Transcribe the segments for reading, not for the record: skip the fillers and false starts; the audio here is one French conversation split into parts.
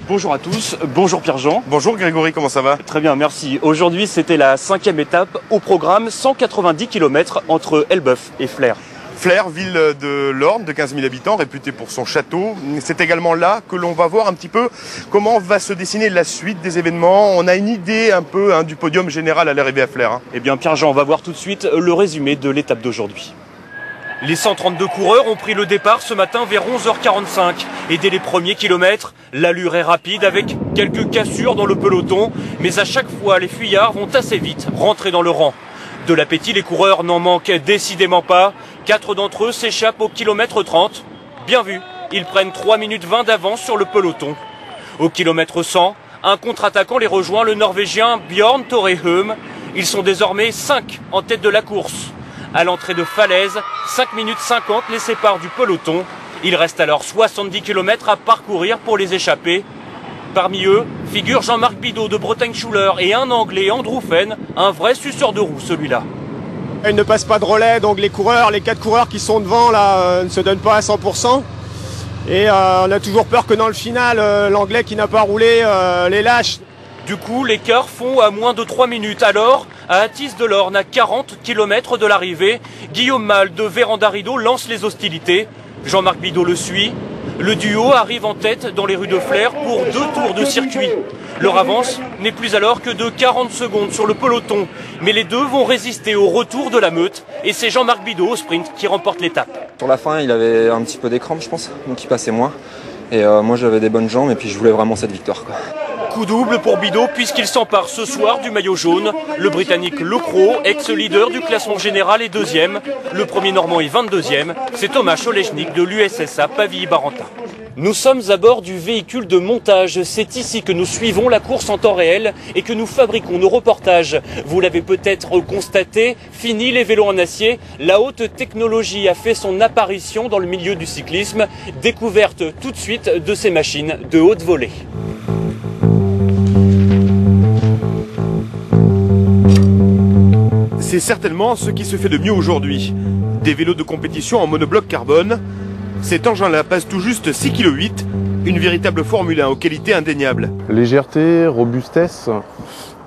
Bonjour à tous, bonjour Pierre-Jean. Bonjour Grégory, comment ça va? Très bien, merci. Aujourd'hui, c'était la 5e étape au programme, 190 km entre Elbeuf et Flers. Flers, ville de l'Orne, de 15 000 habitants, réputée pour son château. C'est également là que l'on va voir un petit peu comment va se dessiner la suite des événements. On a une idée un peu du podium général à l'arrivée à Flers. Eh bien Pierre-Jean, on va voir tout de suite le résumé de l'étape d'aujourd'hui. Les 132 coureurs ont pris le départ ce matin vers 11h45 et dès les premiers kilomètres, l'allure est rapide avec quelques cassures dans le peloton, mais à chaque fois les fuyards vont assez vite rentrer dans le rang. De l'appétit, les coureurs n'en manquent décidément pas. 4 d'entre eux s'échappent au kilomètre 30. Bien vu, ils prennent 3 minutes 20 d'avance sur le peloton. Au kilomètre 100, un contre-attaquant les rejoint, le Norvégien Björn Thorheim. Ils sont désormais 5 en tête de la course. À l'entrée de Falaise, 5 minutes 50 les séparent du peloton. Il reste alors 70 km à parcourir pour les échapper. Parmi eux, figure Jean-Marc Bidault de Bretagne-Schuller et un Anglais, Andrew Fenn, un vrai suceur de roue celui-là. Il ne passe pas de relais, donc les 4 coureurs qui sont devant là ne se donnent pas à 100%. Et on a toujours peur que dans le final, l'Anglais qui n'a pas roulé les lâche. Du coup, l'écart fond à moins de 3 minutes. Alors, à Athis-de-l'Orne, à 40 km de l'arrivée, Guillaume Mal de Vérandarido lance les hostilités. Jean-Marc Bidault le suit. Le duo arrive en tête dans les rues de Flers pour 2 tours de circuit. Leur avance n'est plus alors que de 40 secondes sur le peloton. Mais les deux vont résister au retour de la meute. Et c'est Jean-Marc Bidault au sprint qui remporte l'étape. Sur la fin, il avait un petit peu des crampes, je pense, donc il passait moins. Et moi, j'avais des bonnes jambes et puis je voulais vraiment cette victoire, quoi. Coup double pour Bidault puisqu'il s'empare ce soir du maillot jaune. Le Britannique Locro, ex-leader du classement général, est deuxième. Le premier Normand est 22e. C'est Thomas Cholechnik de l'USSA Pavilly-Barentin. Nous sommes à bord du véhicule de montage. C'est ici que nous suivons la course en temps réel et que nous fabriquons nos reportages. Vous l'avez peut-être constaté, fini les vélos en acier. La haute technologie a fait son apparition dans le milieu du cyclisme. Découverte tout de suite de ces machines de haute volée. C'est certainement ce qui se fait de mieux aujourd'hui. Des vélos de compétition en monobloc carbone. Cet engin-là pèse tout juste 6,8 kg, une véritable Formule 1 aux qualités indéniables. Légèreté, robustesse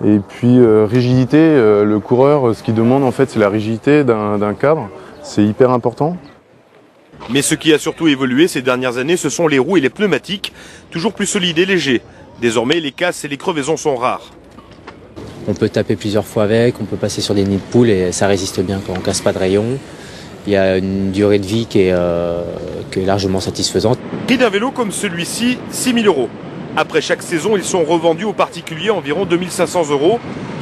et puis rigidité. Le coureur, ce qu'il demande en fait, c'est la rigidité d'un cadre. C'est hyper important. Mais ce qui a surtout évolué ces dernières années, ce sont les roues et les pneumatiques, toujours plus solides et légers. Désormais, les casses et les crevaisons sont rares. On peut taper plusieurs fois avec, on peut passer sur des nids de poules et ça résiste bien quand on casse pas de rayon. Il y a une durée de vie qui est largement satisfaisante. Prix d'un vélo comme celui-ci, 6 000 €. Après chaque saison, ils sont revendus aux particuliers à environ 2 500 €.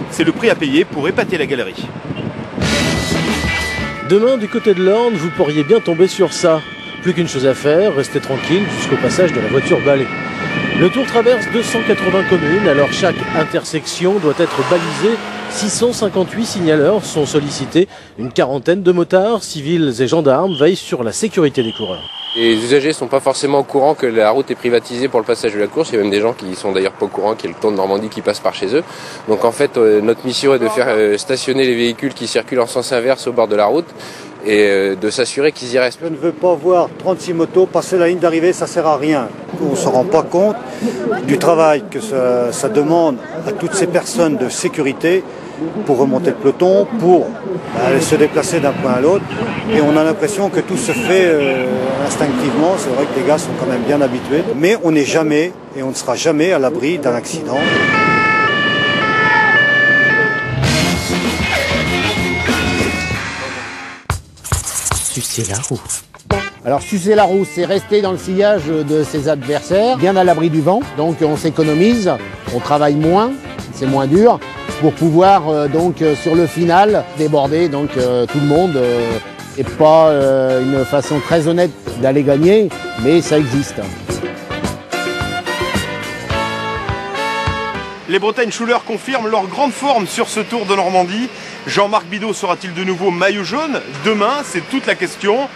C'est le prix à payer pour épater la galerie. Demain, du côté de l'Orne, vous pourriez bien tomber sur ça. Plus qu'une chose à faire, restez tranquille jusqu'au passage de la voiture balai. Le tour traverse 280 communes, alors chaque intersection doit être balisée. 658 signaleurs sont sollicités. Une quarantaine de motards, civils et gendarmes veillent sur la sécurité des coureurs. Les usagers ne sont pas forcément au courant que la route est privatisée pour le passage de la course. Il y a même des gens qui sont d'ailleurs pas au courant qu'il y a le Tour de Normandie qui passe par chez eux. Donc en fait, notre mission est de faire stationner les véhicules qui circulent en sens inverse au bord de la route et de s'assurer qu'ils y restent. Je ne veux pas voir 36 motos passer la ligne d'arrivée, ça ne sert à rien. On ne se rend pas compte du travail que ça demande à toutes ces personnes de sécurité pour remonter le peloton, pour se déplacer d'un point à l'autre. Et on a l'impression que tout se fait instinctivement. C'est vrai que les gars sont quand même bien habitués. Mais on n'est jamais et on ne sera jamais à l'abri d'un accident. Sucer la roue. Alors sucer la roue, c'est rester dans le sillage de ses adversaires, bien à l'abri du vent. Donc on s'économise, on travaille moins, c'est moins dur, pour pouvoir donc sur le final déborder donc tout le monde. Et pas une façon très honnête d'aller gagner, mais ça existe. Les Bretagne-Schuller confirment leur grande forme sur ce Tour de Normandie. Jean-Marc Bidault sera-t-il de nouveau maillot jaune? Demain, c'est toute la question.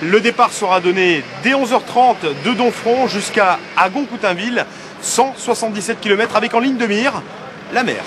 Le départ sera donné dès 11h30 de Domfront jusqu'à Agon-Coutainville, 177 km avec en ligne de mire la mer.